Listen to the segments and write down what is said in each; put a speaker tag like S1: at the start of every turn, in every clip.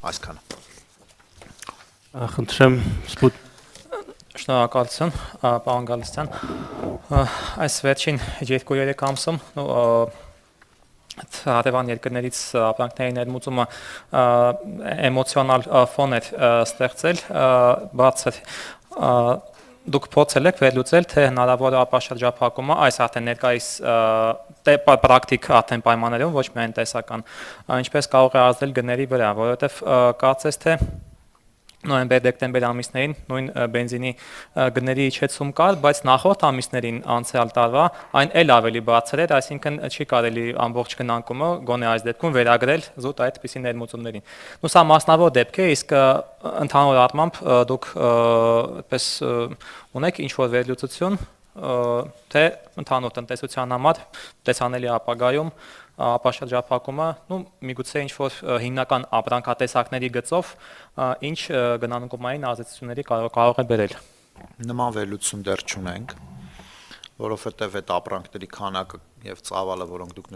S1: Այսքանը։
S2: Խնդրեմ Սպուտ
S3: Շնորհակալություն, պարոն Գալստյան։ Այս վերջին 2-3 ամսում հարևան երկրներից ապրանքների ներմուծումը էմոցիոնալ ֆոն է ստեղծել, բացր դուք փորձել եք վերլուծել, թե հնարավոր է ապաշրջափակումը այս արդեն ներկայիս պրակտիկ արդեն պայմաններում, ոչ միայն տեսական, ինչպես կարող է ազդել գների վրա, որովհետև կարծես թե նոյեմբեր-դեկտեմբեր ամիսներին նույն բենզինի գների իջեցում կար, բայց նախորդ ամիսներին անցյալ տարվա այն էլ ավելի բարձր էր, այսինքն չի կարելի ամբողջ գնանկումը գոնե այս դեպքում վերագրել զուտ այդպիսի ներմուծումներին։ Ու սա մասնավոր դեպք է, իսկ ընդհանուր առմամբ դուք այդպես ունեք ինչ-որ վերլուծություն, թե ընդհանուր տնտեսության համար տեսանելի ապագայում ապաշրջափակումը, միգուցե ինչ-որ հիմնական ապրանքատեսակների գծով ինչ գնանկումային ազդեցությունների կարող է բերել։
S1: Նման վերլուծություն դեռ չունենք, որովհետև այդ ապրանքների քանակը եւ ծավալը, որոնք դուք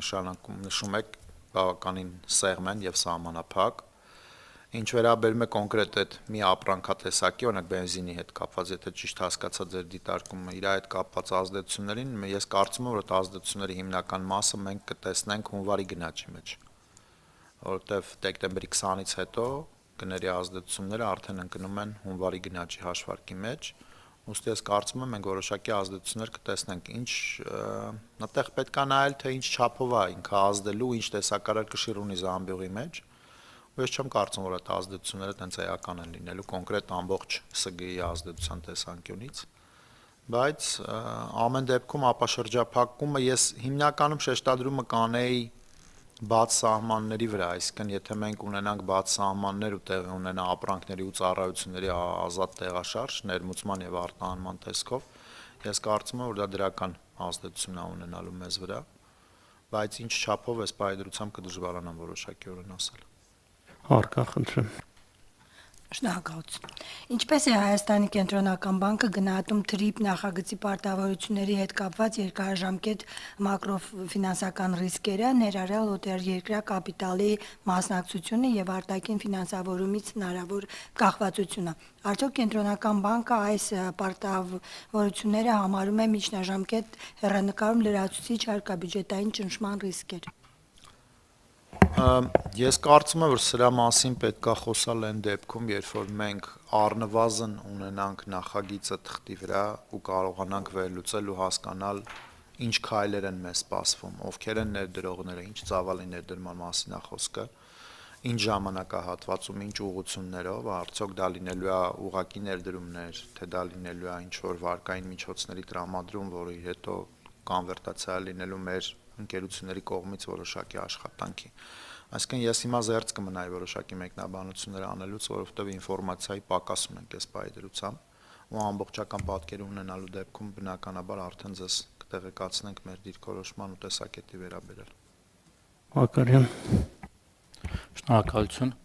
S1: նշում եք, բավականին սեղմ են եւ սահմանափակ։ Ինչ վերաբերում է կոնկրետ այդ մի ապրանքատեսակի, օրինակ բենզինի հետ կապված, եթե ճիշտ հասկացա ձեր դիտարկումը, իր հետ կապված ազդեցություններին, ես կարծում եմ, որ այդ ազդեցությունների հիմնական մասը մենք կտեսնենք հունվարի գնաճի մեջ, որովհետև դեկտեմբերի 20-ից հետո գների ազդեցությունները արդեն ընկնում են հունվարի գնաճի հաշվարկի մեջ, ուստի ես կարծում եմ մենք որոշակի ազդեցություններ կտեսնենք, այդտեղ պետք է նայել, թե ինչ չափով է ինքը ազդելու, ինչ տեսակարար կշիռ ունի զամբյուղի մեջ, ու ես չեմ կարծում, որ այդ ազդեցությունները տենց էական են լինելու կոնկրետ ամբողջ ՍԳ-ի ազդեցության տեսանկյունից, բայց ամեն դեպքում ապաշրջափակումը ես հիմնականում շեշտադրումը կանեի բաց սահմանների վրա, այսինքն եթե մենք ունենանք բաց սահմաններ ու տեղի ունենա ապրանքների ու ծառայությունների ազատ տեղաշարժ, ներմուծման եւ արտահանման տեսքով, ես կարծում եմ, որ դա դրական ազդեցություն է ունենալու մեզ վրա, բայց ինչ չափով էս պայդրությամբ կդժվարանամ որոշակի օրեն ասել։
S2: Հարկա, խնդրեմ։
S4: Շնորհակալություն։ Ինչպես է Հայաստանի կենտրոնական բանկը գնահատում թրիփ նախագծի պարտավորությունների հետ կապված երկարաժամկետ մակրոֆինանսական ռիսկերը, ներառյալ օտարերկրյա կապիտալի մասնակցությունը եւ արտաքին ֆինանսավորումից հնարավոր կախվածությունը։ Արդյոք կենտրոնական բանկը այս պարտավորությունները համարում է միջնաժամկետ հեռանկարում լրացուցիչ հարկաբյուջետային ճնշման ռիսկեր։
S1: Ես կարծում եմ, որ սրա մասին պետք է խոսալ այն դեպքում, երբ որ մենք առնվազն ունենանք նախագիծը թղթի վրա ու կարողանանք վերլուծել ու հասկանալ ինչ քայլեր են մեզ սպասվում, ովքեր են ներդրողները, ինչ ծավալի ներդրման մասին է խոսքը, ինչ ժամանակահատվածում, ինչ ուղղություններով, արդյոք դա լինելու է ուղղակի ներդրումներ, թե դա լինելու է ինչ-որ վարկային միջոցների տրամադրում, որի հետո կոնվերտացիա լինելու մեր ընկերությունների կողմից որոշակի աշխատանքի։ Այսինքն ես հիմա զերծ կմնայի որոշակի մեկնաբանություններ անելուց, որովհետև ինֆորմացիայի պակաս ունենք այս պայդրությամբ ու ամբողջական պատկեր ունենալու դեպքում բնականաբար արդեն ձեզ կտեղեկացնենք մեր դիրքորոշման ու տեսակետի վերաբերյալ։
S2: Մակարյան։
S5: Շնորհակալություն։